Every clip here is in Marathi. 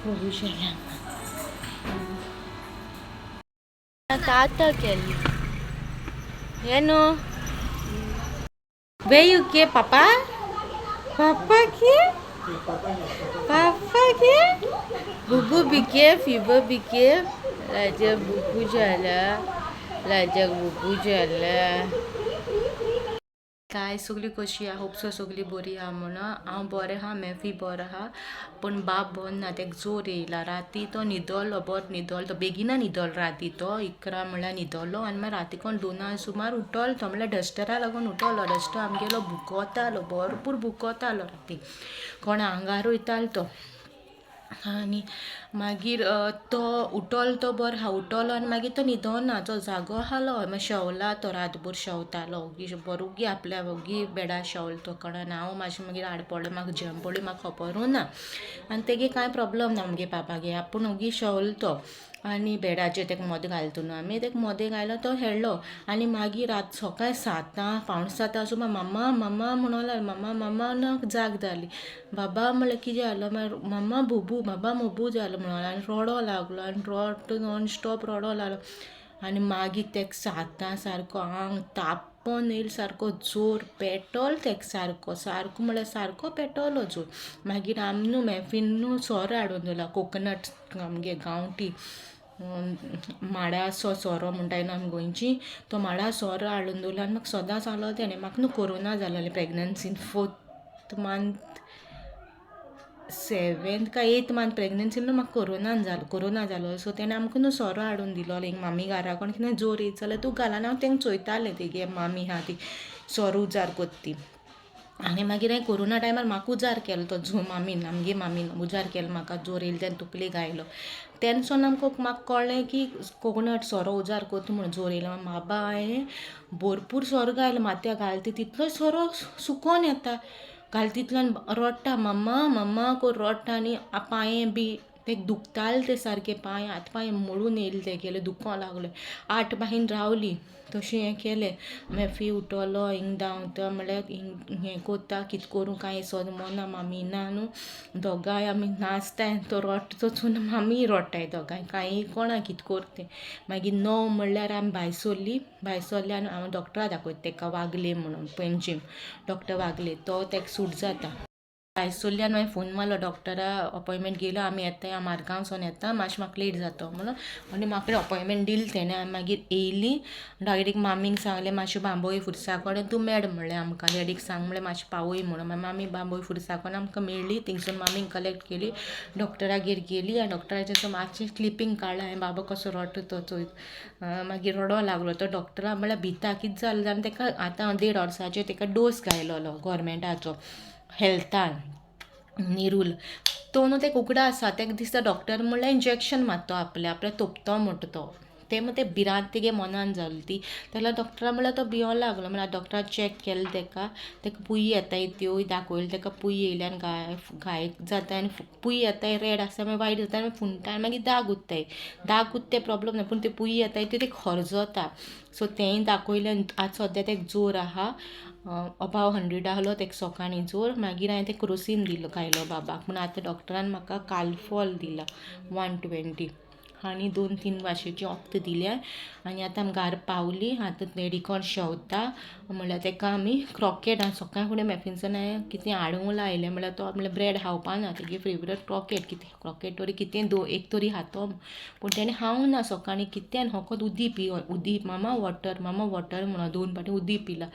Bubuja. Tata Kelly. Where you ke Papa? Papa ke? Papa ke? Bubu bike, fever bike. Raja bubu jala. Raja bubu jala. काय सगळी कशी आहा होप सो सगळी बरी आहा म्हणून हांव बरें आहा मेफी बरो आहा पण बाप बरो ना तेका जोर येयला राती तो न्हिदलो बरो न्हिदलो तो बेगिना न्हिदलो राती तो 11 म्हळ्यार न्हिदलो आनी मागीर राती कोण 2 सुमार उठलो तो म्हळ्यार डस्टरा लागून उठलो डस्टर आमगेलो भुकोतालो भरपूर भुकोतालो राती कोण आंगार वयतालो तो आनी मागीर तो उठलो तो बरो आहा उठलो आनी मागीर तो न्हिदोना तो जागो आहालो मागीर शेवला तो रातभर शेवतालो बरो ओगी आपल्या ओगी बेडार शेवलो तो कळना हांव मातशें मागीर आड पडलें म्हाका जम पडली म्हाका खबरूं ना आनी तेगे कांय प्रॉब्लम ना आमगे पापागे आपूण ओगी शेवलो तो आनी बेडाचेर तेका मोदें घालता न्हू आमी तेका मोदें घायलो तो खेळ्ळो आनी मागीर रात सकाळीं 7 पावणे 7 सुमार मम्मा मम्मा म्हणून लागलो मम्मा मम्मा ना जाग जाली बाबा म्हणलें कितें जालो मागीर मम्मा बुबू बाबा बुबू जालो म्हणून आनी रडो लागलो आनी रड नॉन स्टॉप रडो लागलो आनी मागीर तेका 7 सारको आंग तापोन येयलो सारको जोर पेटोलो तेका सारको सारको म्हणल्यार सारको पेटोलो जोर मागीर आमी न्हू मॅफीन न्हू सोरो हाडून दिला कोकोनट आमगे गांवठी माडा सोरो म्हणटाय न्हू आमी गोंयची तो माडा सोरो हाडून दवरलो आनी म्हाका सदां सांगलो तेणें म्हाका न्हू कोरोना जालोलें प्रेग्नन्सीन 4th मंथ 7th काय 8th मंथ प्रेग्नन्सीन न्हू म्हाका कोरोना जालो सो तेणें आमकां न्हू सोरो हाडून दिलो एक मामी घारा कोण कितें जोर येयत जाल्यार तूं घाल आनी हांव तेंका चोयतालें तेगे मामी आहा ती सोरो उजार कोत्ती आनी मागीर हांवें कोरोना टायमार म्हाका उजार केलो तो मामीन आमगे मामीन उजार केलो म्हाका जोर येयलो तेन्ना तकली घायलो तेन्ना म्हाका कळ्ळें की कोकोनट सोरो उजार कोत्ता म्हणून जोर येयलो बाबा हांवें भरपूर सोरो घायलो माथ्या घालता तितलोच सोरो सुकोन येता घालता तितल्यान रडटा मम्मा मम्मा करून रडटा आनी पांये बी ते दुखताले ते सारके पांय हात पांय मोडून येयले तेगेले दुखोंक लागले 8 बाहीन रावली तशें हें केलें मॅफी उठलो हिंग धांवता म्हणल्यार हें कोत्ता कितें करूं कांय सदमोना मामी ना न्हू दोगांय आमी नाचताय तो रडटा तो चोन मामी रडटाय दोगांय कांय कोणा कितें करता मागीर 9 म्हणल्यार आमी भायर सरली आनी हांव डॉक्टरा दाखयता तेका वागले म्हणून पेंजीम डॉक्टर वागले तो तेका सूट जाता भायर सरली आनी हांवें फोन मारलो डॉक्टरा अपॉयंटमेंट गेलो आमी येताय हांव मारगांवसून येता मातशें म्हाका लेट जाता म्हणून आनी म्हाका अपॉयंटमेंट दिली तेणें आनी मागीर येयली डायरेक्ट मामीक सांगलें मातशें बांबोळी फुरसाकोण तूं मेळ म्हणलें आमकां डॅडीक सांग म्हणलें मातशें पावय म्हणून मागीर मामी बांबोळी फुरसाकोण आमकां मेळ्ळी थिंगसून मामीक कलेक्ट केली डॉक्टरागेर गेली आनी डॉक्टराचें मातशें क्लिपींग काडलें हांवें बाबा कसो रडटा तो चोयत मागीर रडो लागलो तो डॉक्टरा म्हणल्यार भिता कितें जालें जाल्यार तेका आतां 1.5 वर्साचेर तेका डोस घायलोलो गव्हर्मेंटाचो हेल्थान निरूल तो न्हू तेका उगडा आसा तेका दिसता डॉक्टर म्हणल्यार इंजेक्शन मारतो आपल्या तोपतो म्हणटा तो ते मग ते भिरांत तेगे मनान जाली ती जाल्यार डॉक्टरा म्हणल्यार तो भियोंक लागलो म्हणल्यार डॉक्टरान चॅक केलें तेका पुयी येताय त्योय दाखयल्यो तेका पुयी येयल्या आनी घाय जाता आनी पुयी येताय रेड आसता मागीर वायट जाता आनी फुंटा आनी मागीर दाग उत्ताय प्रॉब्लम ना पूण ते पुयी येताय त्यो ते खरजता सो तेंय दाखयलें आज सद्या तेका जोर आहा अबाव 100 आहलो तेका सकाळीं जोर मागीर हांवें ते क्रोसीन दिलो खायलो बाबाक पूण आतां डॉक्टरान म्हाका कालफॉल दिला 120 आनी 2-3 भाशेची वखदां दिल्या आनी आतां आमी घार पावली आतां मेडिकॉन शेवता म्हणल्यार तेका आमी क्रॉकेट सकाळीं फुडें मॅफिन्सन हांवें कितें हाडूंक लायलें म्हणल्यार तो म्हणल्यार ब्रेड खावपा ना तेगे फेवरेट क्रॉकेट कितें क्रॉकेट तरी कितें एक तरी खातो पूण तेणें खावंक ना सकाळीं कितें फकत उदी मामा वॉटर म्हणून 2 पाटी उदी पिला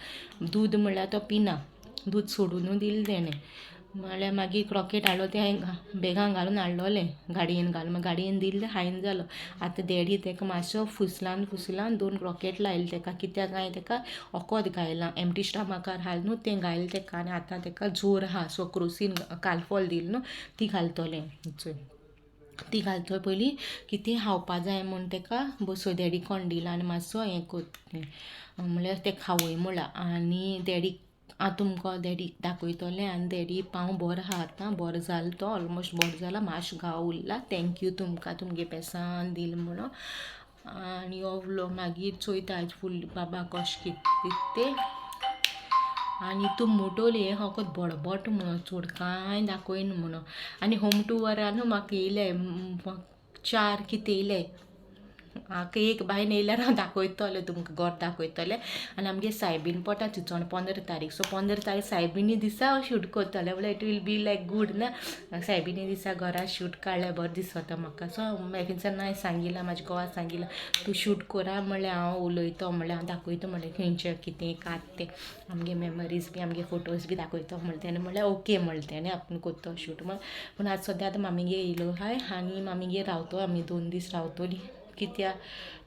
दूद म्हणल्यार तो पिना दूद सोडून दिलें तेणें म्हणल्यार मागीर क्रॉकेट हाडलो तें हांवें बॅगान घालून हाडलोलें गाडयेन घालून गाडयेन दिल्लें खायन जालो आतां डॅडी तेका मातसो फुसलान 2 क्रॉकेट लायले तेका कित्याक हांवें तेका वखद घायलां एम्प्टी स्टमाकार हाल न्हू तें घायलें तेका आनी आतां तेका जोर आहा सो क्रोसीन कालफॉल दिली न्हू ती घालतलें ती घालतले पयलीं कितें खावपा जाय म्हूण तेका बसय डॅडी कोण दिला आनी मातसो हें कोत्ता म्हणल्यार तें खावय म्हणलां आनी डॅडी हांव तुमकां डॅडी दाखयतलें आनी डॅडी पांव बरो आहा आतां बरो जालो तो ऑलमोस्ट बरो जाला मातशें घाव उरला थँक्यू तुमकां तुमगे पेसान दिल म्हणून आनी हो व्लॉग मागीर चोयता फूल बाबा कशें कितें तें आनी तूं मोटोली हे फकत बडबट म्हणून चड कांय दाखयना म्हणून आनी होम टुवरान म्हाका येयले 4 कितें येयले म्हाका एक बायन येयल्यार हांव दाखयतलें तुमकां घर दाखयतलें आनी आमगे सायबीण पडटा चिंचोण 15 तारीख सो 15 तारीख सायबिणी दिसा हांव शूट करतलें म्हळ्यार it will be like good ना सायबिणी दिसा घरा शूट काडल्यार बरें दिसता म्हाका सो मॅफिन्सान हांवें सांगिलां म्हाज्या घोवाक सांगिलां तूं शूट करा म्हणल्यार हांव उलयता म्हणल्यार हांव दाखयता म्हणल्यार खंयचें कितें कात तें आमगे मेमरीज बी आमगे फोटोज बी दाखयता म्हणलें तेणें म्हणल्यार ओके म्हणलें तेणें आपूण कोत्तो शूट म्हण पूण आतां सद्या आतां मामीगे येयलो हाय आनी मामीगे रावतो आमी 2 दीस रावतलीं कित्या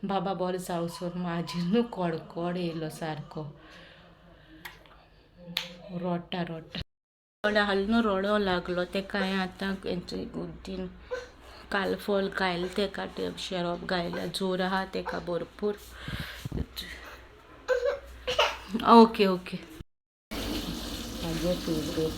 बाबा बरो जावसर म्हाजेर न्हू कडकड येयलो सारको रोडटा हाल न्हू रडो लागलो तेका हांवें आतां गुड्डीन कालफॉल घायला तेका शेरोप घायला जोर आहा तेका भरपूर ओके म्हाजें फेवरेट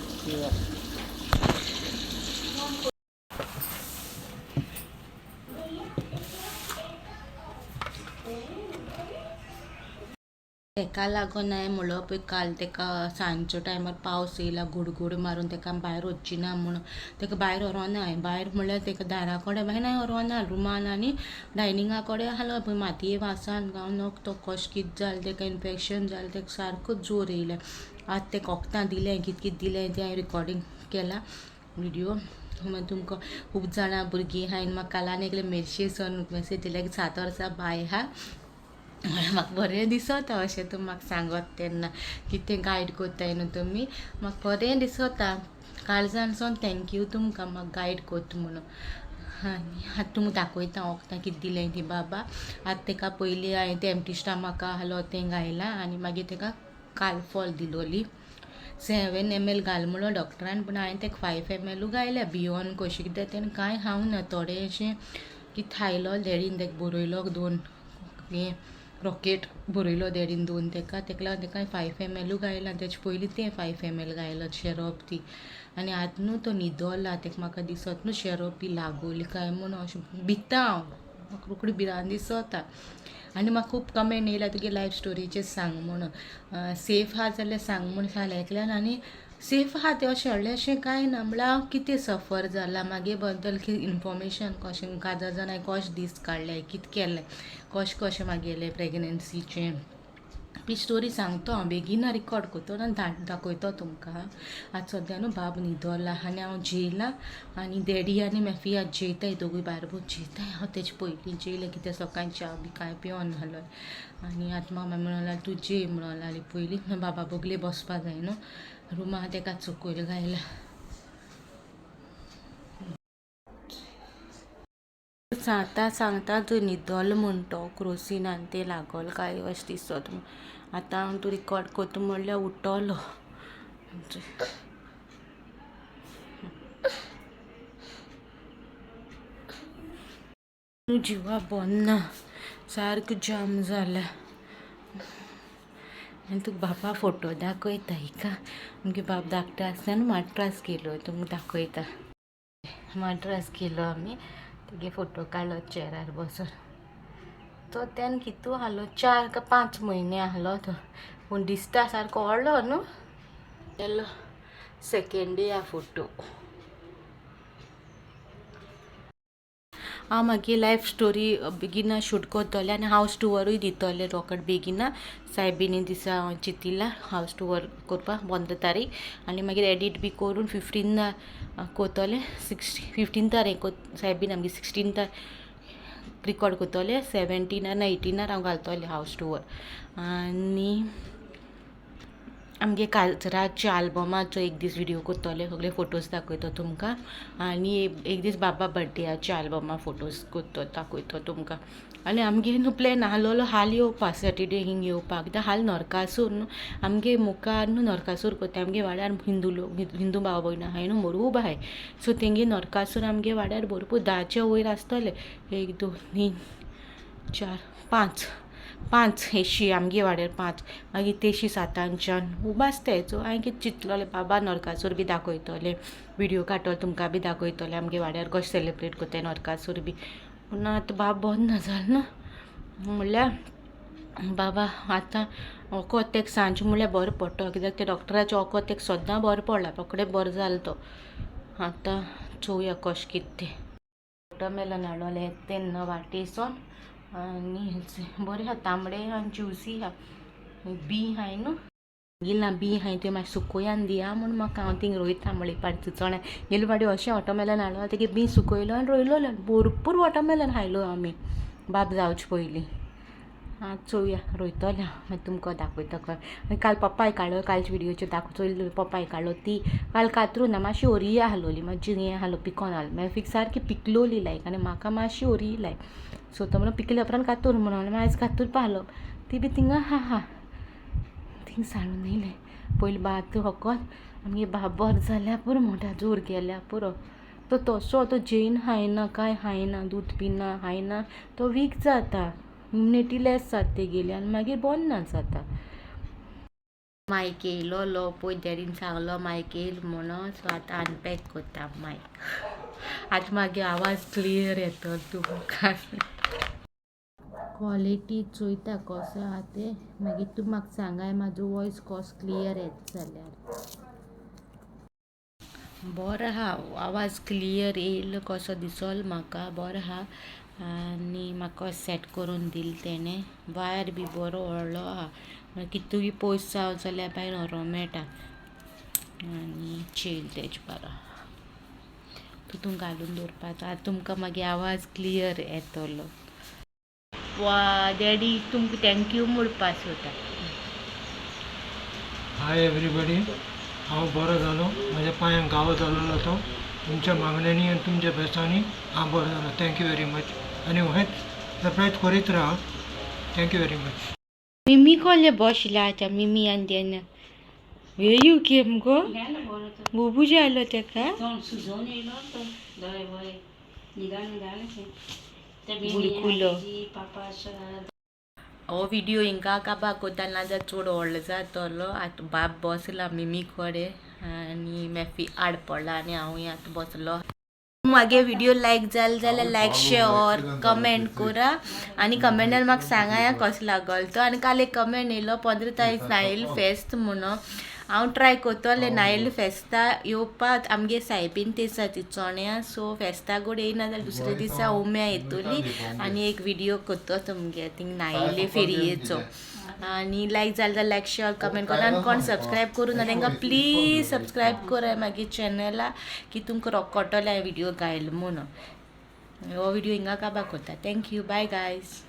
तेका लागून हांवें म्हणलो पळय काल तेका सांजच्या टायमार पावस येयला गुडगुड मारून तेका भायर वच्ची ना म्हणून तेका भायर व्हरोना हांवें भायर म्हणल्यार तेका दारा कडेन भायर हांवें व्हरोना रुमान आनी डायनिंगा कडेन आसलो पळय मातये वासान गावन तो कशें कितें जालें तेका इन्फेक्शन जालें तेका सारको जोर येयला आतां तेका वखदां दिलें कितें दिलें तें हांवें रिकॉर्डिंग केलां विडियो मागीर तुमकां खूब जाणां भुरगीं हांवें म्हाका कालान एकले मेर्शेसून मॅसेज दिल्या की 7 वर्सां बाय आहा म्हाका बरें दिसता अशें तुमी म्हाका सांगत तेन्ना कितें गायड कोत्ताय न्हू तुमी म्हाका बरें दिसता काळजानसून थँक्यू तुमकां म्हाका गायड कोत्ता म्हणून आनी आतां तुमकां दाखयता वखदां कितें दिलें ती बाबा आतां तेका पयलीं हांवें तें एम्प्टी स्टमक आहलो तें घायलां आनी मागीर तेका कालफॉल दिलोली 7 ml घाल म्हणलो डॉक्टरान पूण हांवें तेका 5 ml घायल्या बियोन कशें कितें तेणें कांय खावंक ना थोडें अशें कितें खायलो डॅडीन तेका बरयलो 2 हें रॉकेट बरयलो डॅडीन 2 तेका लागून तेका 5 ml घायलां तेचे पयलीं तें 5 ml घायलो शेरोप ती आनी आतां न्हू तो न्हिदोला तेका म्हाका दिसत न्हू शेरोप बी लागोली काय म्हणून अशें भिता हांव म्हाका रोखडी भिरांत दिसता आनी म्हाका खूब कमेंट येयला तुगे लायफ स्टोरीचेर सांग म्हणून सेफ आहा जाल्यार सांग म्हूण सांगलें आनी सेफ आहा तें अशें व्हडलेंशें कांय ना म्हणल्यार हांव कितें सफर जालां मागे बद्दल इन्फॉर्मेशन कशें काजार जावन हांवें कशें दीस काडले कितें केलें कशें मागेलें प्रेग्नन्सीचें ती स्टोरी सांगतो हांव बेगीन रिकॉर्ड करतो आनी दाखयतो तुमकां आतां सद्या न्हू बाब न्हिदोला आनी हांव जेयलां आनी डॅडी आनी मॅफी आज जेयताय दोगूय भायर जेयताय हांव तेजे पयलीं जेयलें कित्याक सकाळीं च्या बी कांय पिवोन नाहलो आनी आतां मामा म्हणून तूं जेय म्हणून लागली पयलीं बाबा बोगले बसपा जाय न्हू रुमा तेका चकयल घायला सांगता तूं न्हिदोलो म्हूण तो क्रोसीन आनी तें लागोल काय अशें दिसत आतां हांव तूं रिकॉर्ड करता म्हणल्यार उठोलो जिवा बंद ना सारको जाम जाला आनी तुका बाबा फोटो दाखयता हिका आमगे बाब धाकटो आसतना माड्रास गेलो तुमकां दाखयता माड्रास गेलो आमी तुगे फोटो काडलो चेरार बसून तो तेन्ना कितू आहलो 4 का 5 म्हयने आहलो तो पूण दिसता सारको व्हडलो न्हू तेलो सेकेंड डे फोटो हांव मागी लायफ स्टोरी बेगिना शूट करतलें आनी हावस टुवरूय दितलें रोकड बेगिना सायबिणी दिसा हांव चिंतिलां हावस टुवर करपाक 15 तारीख आनी मागीर एडीट बी करून 15 कोतलें 15 हें सायबीण आमगे 16 रिकॉर्ड करतलें 17 ना 18 हांव घालतलें हावस टुवर आनी आमगे काजराच्या आल्बमाचो एक दीस व्हिडियो करतलें सगळे फोटोज दाखयतो तुमकां आनी एक दीस बाबा बर्थडेच्या आल्बमा फोटोज करतो दाखयतो तुमकां आनी आमगे न्हू प्लॅन आहलो हाल येवपाक सॅटर्डे हिंग येवपाक कित्याक हाल नरकासूर न्हू आमगे मुखार न्हू नरकासूर करता आमगे वाड्यार हिंदू भाव भयण आहाय न्हू मोरूब आहाय सो तेंगे नरकासूर आमगे वाड्यार भरपूर 10च्या वयर आसतले 1 2 3 4 5 एशी आमगे वाड्यार 5 मागीर तेशी 7च्यान खूब आसताय सो हांवें कितें चिंतलोलें बाबा नरकासूर बी दाखयतलें व्हिडियो काडटलें तुमकां बी दाखयतलें आमगे वाड्यार कशें सेलिब्रेट करताय नरकासूर बी पूण आतां बाब बंद ना जालें न्हू म्हणल्यार बाबा आतां ओकोतेक सांज म्हळ्यार बरो पडटो कित्याक ते डॉक्टराच्या ओकोतेक सद्दां बरो पडला रोखडे बरो जालो तो आतां चोवया कशें कितें तें वॉटरमेलन हाडलें तेन्ना वाटेसून आनी बरें आहा तांबडे आनी ज्युसी आहा बी हाय न्हू गेला बी हाय ते मातशें सुकोयान दिया म्हूण म्हाका हांव थिंग रोयता म्हणलें पाड चोणे गेले फावटी अशें वॉटरमेलन हाडलो तेगे बी सुकयलो आनी रोयलो भरपूर वॉटरमेलन खायलो आमी बाब जावचे पयलीं आतां चोवया रोयतलें मागीर तुमकां दाखयता खंय आनी काल पप्पाय काडलो कालच्या व्हिडियोचेर दाखयलो पप्पाय काडलो ती काल कातरून ना मातशी ओरी आहलोली मातशी हें आहलो पिकोन आहलो मागीर सारकी पिकलोली लायक आनी म्हाका मातशी ओरी लायक सो तो म्हणून पिकले उपरांत कातूर म्हणून आनी आयज कातूर पावलो ती बी थिंगा हा थिंग सांडून येयलें पयलीं भात होकोत आमगे भात बरो जाल्यार पुरो मोठा जोर गेल्या पुरो तो तसो तो जेन खायना कांय खायना दूद पिना खायना तो वीक जाता इम्युनिटी लेस जाता तेगेली आनी मागीर बंद ना जाता मायक येयलो पळय डॅडीन सांगलो मायक येयलो म्हणून सो आतां अनपॅक करता मायक आतां मागीर आवाज क्लियर येतलो तुमकां क्वॉलिटी चोयता कसो आहा तें मागीर तूं म्हाका सांगाय म्हाजो वॉयस कसो क्लियर येता जाल्यार बरो आहा आवाज क्लियर येयलो कसो दिसलो म्हाका बरो आहा आनी म्हाका सेट करून दिल तेणें वायर बी बरो व्हडलो आहा म्हळ्यार कितू बी पयस जावं जाल्यार भायर व्हरोंक मेळटा आनी चेल तेज बरो तितून घालून दवरपाचो आतां तुमकां मागीर आवाज क्लियर येतलो वा डॅडी तुमकां थँक्यू म्हणपाक सोदता हाय एवरीबडी हांव बरो जालो म्हाज्या पांयांक घावो जाल्लो तो तुमच्या मागण्यांनी आनी तुमच्या बेसांनी हांव बरो जालो थँक्यू वेरी मच आनी हेंच सरप्रायज करीत राहा थँक्यू वेरी मच मिमी कोले बसला आतां मिमी आनी तेन्ना येयू केम गो बुबू जालो तेका बुडकुलो हो व्हिडिओ हिंगा काबार कोता नाजाल्यार चड व्हडलो जातलो आतां बाब बसला मिमी कडेन आनी मॅफी आड पडला आनी हांवूय आतां बसलो मागे व्हिडिओ लायक जालो जाल्यार लायक शेअर कमेंट करा आनी कमेंटान म्हाका सांगाया कसो लागलो तो आनी काल एक कमेंट येयलो 15 तारीख नायल फेस्त म्हणून हांव ट्राय करतलें नायल फेस्ता येवपाक आमगे सायबीन तेसा ती चोण्या सो फेस्ताक गोड येयना जाल्यार दुसरे दिसा उम्या येतली आनी एक व्हिडिओ करतो तुमगे थिंग नायले फेरयेचो आनी लायक जालें जाल्यार लायक शेअर कमेंट करा आनी कोण सबस्क्रायब करूं ना तांकां प्लीज सबस्क्रायब कराय मागीर चॅनला की तुमकां रोखडटले हांवें व्हिडिओ घायलो म्हणून हो व्हिडिओ हिंगा काबार करता थँक्यू बाय गायज